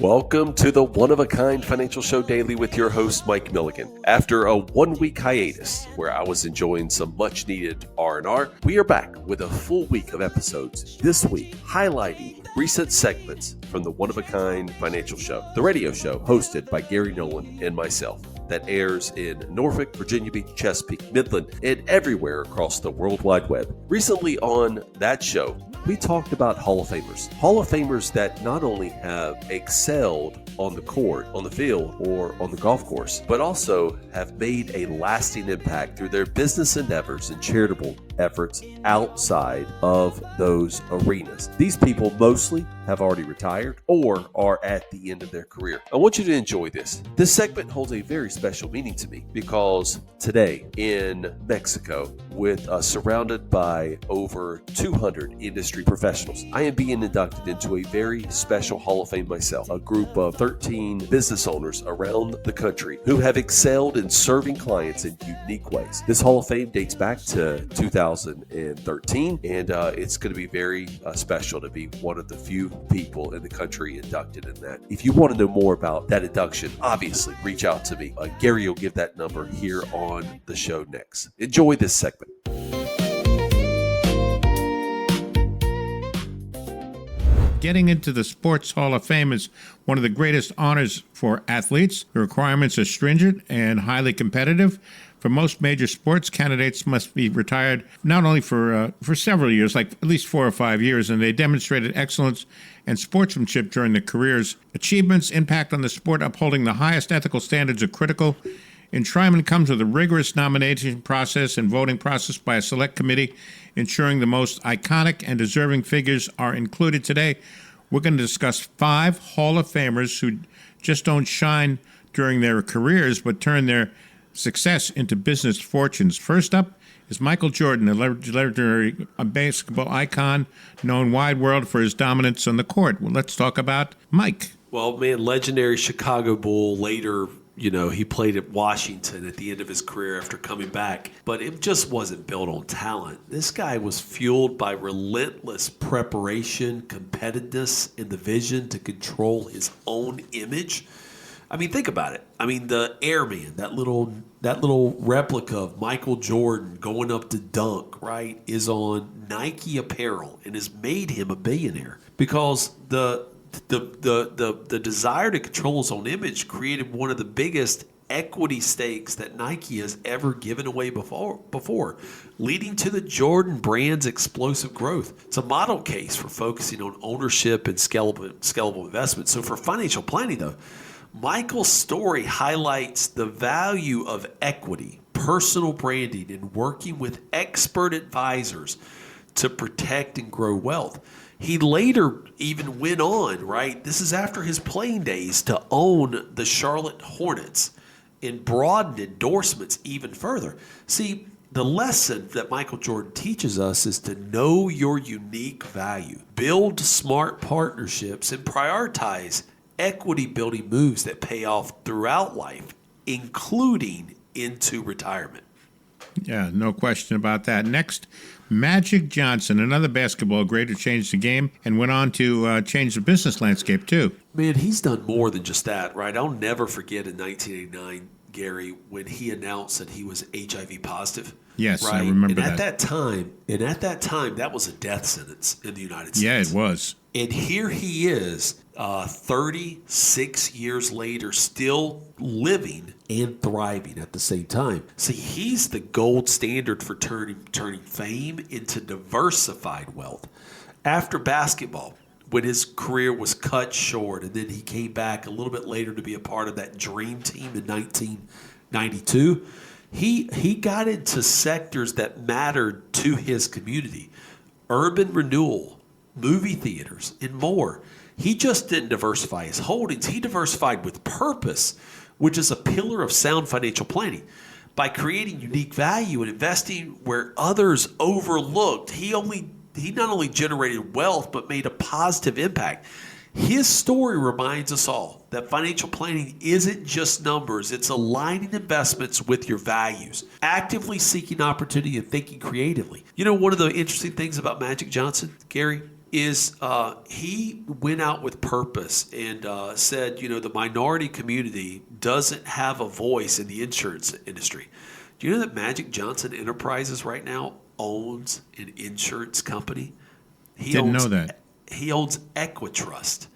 Welcome to the One-of-a-Kind Financial Show Daily with your host, Mike Milligan. After a one-week hiatus where I was enjoying some much-needed R&R, we are back with a full week of episodes this week highlighting recent segments from the One-of-a-Kind Financial Show, the radio show hosted by Gary Nolan and myself that airs in Norfolk, Virginia Beach, Chesapeake, Midland, and everywhere across the World Wide Web. Recently on that show, we talked about Hall of Famers. Hall of Famers that not only have excelled on the court, on the field, or on the golf course, but also have made a lasting impact through their business endeavors and charitable efforts outside of those arenas. These people mostly have already retired or are at the end of their career. I want you to enjoy this. This segment holds a very special meaning to me because today in Mexico, surrounded by over 200 industry professionals, I am being inducted into a very special Hall of Fame myself, a group of 13 business owners around the country who have excelled in serving clients in unique ways. This Hall of Fame dates back to 2013, and it's going to be very special to be one of the few people in the country inducted in that. If you want to know more about that induction, obviously reach out to me. Gary will give that number here on the show next. Enjoy this segment. Getting into the Sports Hall of Fame is one of the greatest honors for athletes. The requirements are stringent and highly competitive. For most major sports, candidates must be retired not only for several years, like at least 4 or 5 years, and they demonstrated excellence and sportsmanship during their careers. Achievements, impact on the sport, upholding the highest ethical standards are critical. Enshrinement comes with a rigorous nomination process and voting process by a select committee, ensuring the most iconic and deserving figures are included. Today, we're going to discuss 5 Hall of Famers who just don't shine during their careers, but turn their success into business fortunes. First up is Michael Jordan, a legendary basketball icon known wide world for his dominance on the court. Well, let's talk about Mike. Well, man, legendary Chicago Bull. Later, he played at Washington at the end of his career after coming back, but it just wasn't built on talent. This guy was fueled by relentless preparation, competitiveness, and the vision to control his own image. I mean, think about it. I mean, the Airman, that little replica of Michael Jordan going up to dunk, right, is on Nike apparel and has made him a billionaire because the desire to control his own image created one of the biggest equity stakes that Nike has ever given away before, leading to the Jordan brand's explosive growth. It's a model case for focusing on ownership and scalable investment. So for financial planning, though, Michael's story highlights the value of equity, personal branding, and working with expert advisors to protect and grow wealth. He later even went on, right? This is after his playing days, to own the Charlotte Hornets and broadened endorsements even further. See, the lesson that Michael Jordan teaches us is to know your unique value, build smart partnerships, and prioritize equity building moves that pay off throughout life, including into retirement. Yeah, no question about that. Next, Magic Johnson, another basketball great who changed the game and went on to change the business landscape too. Man, he's done more than just that, right? I'll never forget in 1989, Gary, when he announced that he was HIV positive. Yes, right? I remember and that. At that time, that was a death sentence in the United States. Yeah, it was. And here he is, 36 years later, still living and thriving at the same time. See, he's the gold standard for turning fame into diversified wealth. After basketball, when his career was cut short, and then he came back a little bit later to be a part of that dream team in 1992, he got into sectors that mattered to his community: urban renewal, movie theaters, and more. He just didn't diversify his holdings. He diversified with purpose, which is a pillar of sound financial planning. By creating unique value and investing where others overlooked, he not only generated wealth, but made a positive impact. His story reminds us all that financial planning isn't just numbers. It's aligning investments with your values, actively seeking opportunity and thinking creatively. You know, one of the interesting things about Magic Johnson, Gary, is he went out with purpose and said, the minority community doesn't have a voice in the insurance industry. Do you know that Magic Johnson Enterprises right now owns an insurance company? Didn't know that. He owns Equitrust,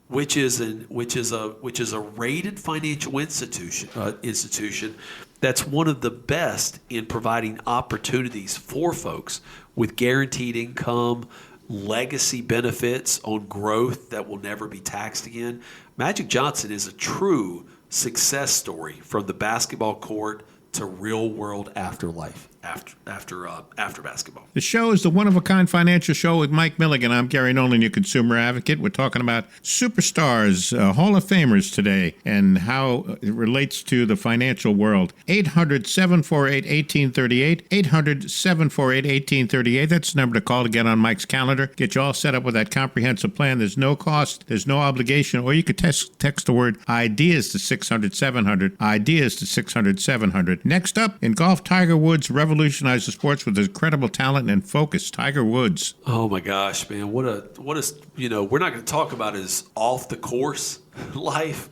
which is a rated financial institution that's one of the best in providing opportunities for folks with guaranteed income, legacy benefits on growth that will never be taxed again. Magic Johnson is a true success story from the basketball court to real world afterlife after basketball. The show is the One-of-a-Kind Financial Show with Mike Milligan. I'm Gary Nolan, your consumer advocate. We're talking about superstars, Hall of Famers today, and how it relates to the financial world. 800-748-1838, 800-748-1838. That's the number to call to get on Mike's calendar. Get you all set up with that comprehensive plan. There's no cost, there's no obligation, or you could text the word IDEAS to 600-700, IDEAS to 600-700. Next up, in golf, Tiger Woods revolutionized the sports with his incredible talent and focus. Tiger Woods. Oh my gosh, man! What a we're not going to talk about his off the course life,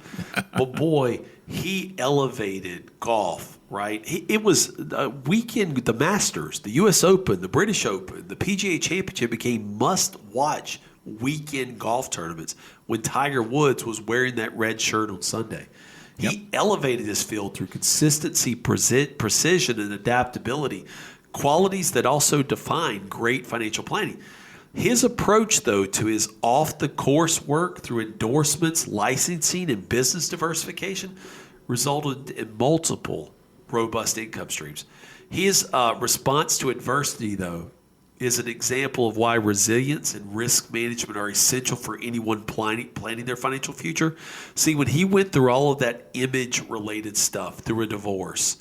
but boy, he elevated golf. Right? It was a weekend. The Masters, the U.S. Open, the British Open, the PGA Championship became must-watch weekend golf tournaments when Tiger Woods was wearing that red shirt on Sunday. He elevated his field through consistency, precision, and adaptability, qualities that also define great financial planning. His approach, though, to his off-the-course work through endorsements, licensing, and business diversification resulted in multiple robust income streams. His response to adversity, though, is an example of why resilience and risk management are essential for anyone planning their financial future. See, when he went through all of that image-related stuff, through a divorce,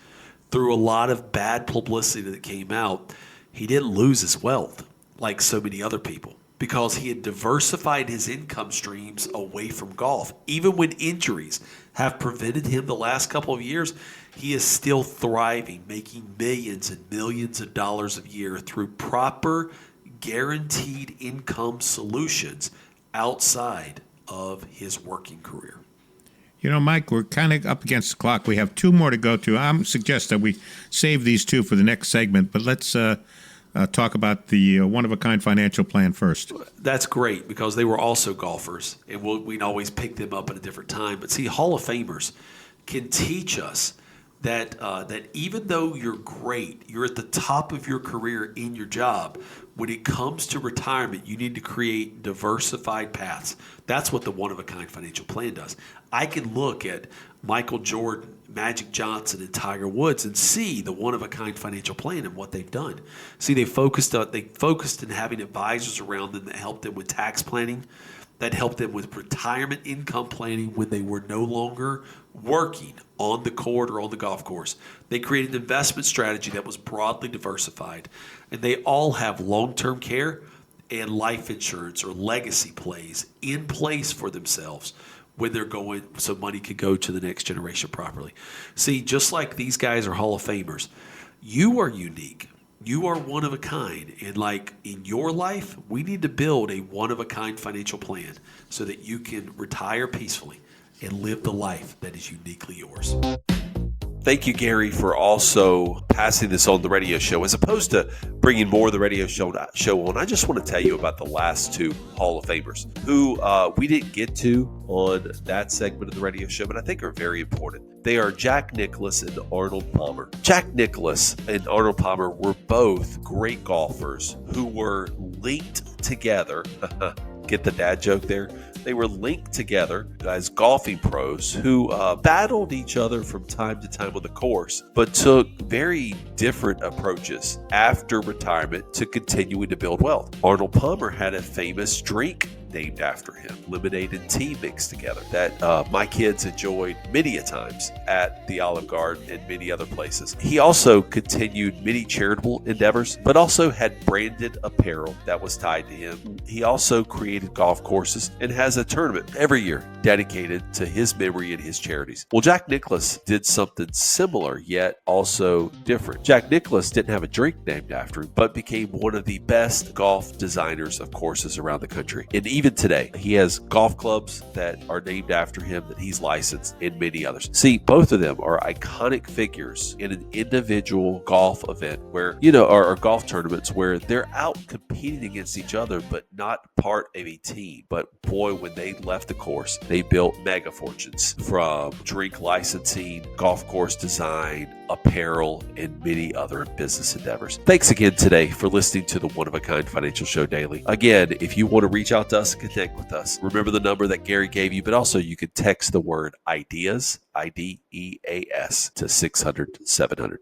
through a lot of bad publicity that came out, he didn't lose his wealth like so many other people because he had diversified his income streams away from golf. Even when injuries have prevented him the last couple of years, he is still thriving, making millions and millions of dollars a year through proper guaranteed income solutions outside of his working career. Mike, we're kind of up against the clock. We have two more to go to. I suggest that we save these two for the next segment, but let's talk about the One-of-a-Kind financial plan first. That's great because they were also golfers, and we'd always pick them up at a different time. But see, Hall of Famers can teach us that even though you're great, you're at the top of your career in your job, when it comes to retirement, you need to create diversified paths. That's what the One-of-a-Kind financial plan does. I can look at Michael Jordan, Magic Johnson, and Tiger Woods and see the One-of-a-Kind financial plan and what they've done. See, they focused in having advisors around them that helped them with tax planning, that helped them with retirement income planning when they were no longer working on the court or on the golf course. They created an investment strategy that was broadly diversified, and they all have long-term care and life insurance or legacy plays in place for themselves when they're going, so money could go to the next generation properly. See, just like these guys are Hall of Famers, you are unique. You are one of a kind. And like in your life, we need to build a one-of-a-kind financial plan so that you can retire peacefully and live the life that is uniquely yours. Thank you, Gary, for also passing this on the radio show. As opposed to bringing more of the radio show on, I just want to tell you about the last two Hall of Famers who we didn't get to on that segment of the radio show, but I think are very important. They are Jack Nicklaus and Arnold Palmer. Jack Nicklaus and Arnold Palmer were both great golfers who were linked together. Get the dad joke there? They were linked together as golfing pros who battled each other from time to time on the course, but took very different approaches after retirement to continuing to build wealth. Arnold Palmer had a famous drink named after him, lemonade and tea mixed together that my kids enjoyed many a times at the Olive Garden and many other places. He also continued many charitable endeavors, but also had branded apparel that was tied to him. He also created golf courses and has a tournament every year dedicated to his memory and his charities. Well, Jack Nicklaus did something similar, yet also different. Jack Nicklaus didn't have a drink named after him, but became one of the best golf designers of courses around the country. And even today, he has golf clubs that are named after him that he's licensed, and many others. See, both of them are iconic figures in an individual golf event where, or golf tournaments where they're out competing against each other, but not part of a team. But boy, when they left the course, they built mega fortunes from drink licensing, golf course design, apparel, and many other business endeavors. Thanks again today for listening to the One of a Kind Financial Show Daily. Again, if you want to reach out to us and connect with us, remember the number that Gary gave you, but also you could text the word IDEAS, IDEAS, to 600-700.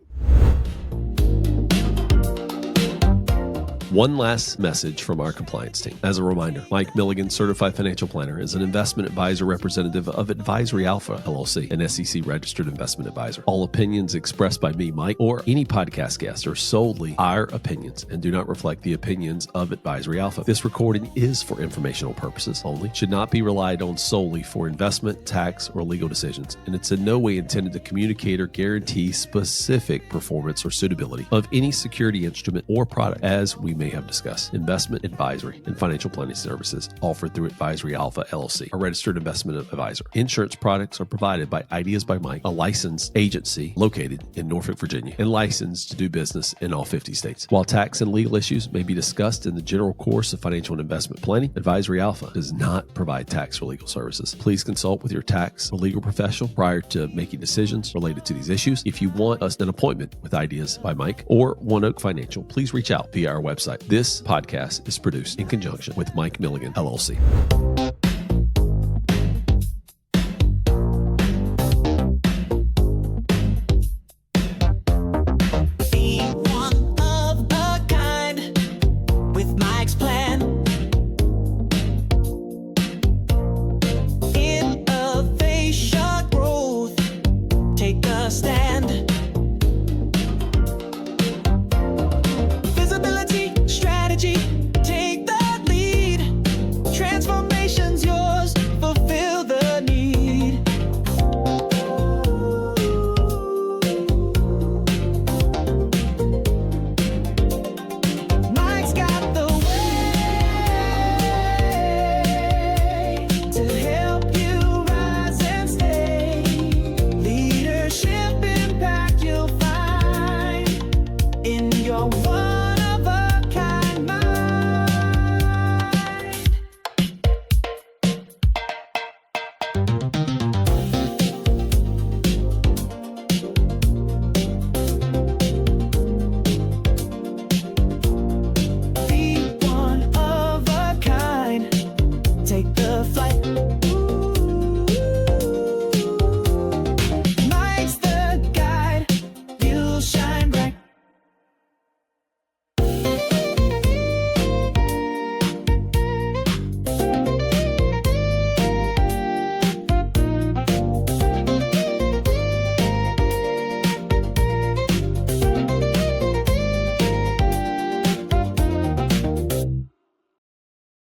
One last message from our compliance team. As a reminder, Mike Milligan, Certified Financial Planner, is an investment advisor representative of Advisory Alpha, LLC, an SEC-registered investment advisor. All opinions expressed by me, Mike, or any podcast guest are solely our opinions and do not reflect the opinions of Advisory Alpha. This recording is for informational purposes only, should not be relied on solely for investment, tax, or legal decisions, and it's in no way intended to communicate or guarantee specific performance or suitability of any security instrument or product, as we may have discussed. Investment advisory and financial planning services offered through Advisory Alpha LLC, a registered investment advisor. Insurance products are provided by Ideas by Mike, a licensed agency located in Norfolk, Virginia, and licensed to do business in all 50 states. While tax and legal issues may be discussed in the general course of financial and investment planning, Advisory Alpha does not provide tax or legal services. Please consult with your tax or legal professional prior to making decisions related to these issues. If you want an appointment with Ideas by Mike or OneOak Financial, please reach out via our website. This podcast is produced in conjunction with Mike Milligan, LLC. Take the flight.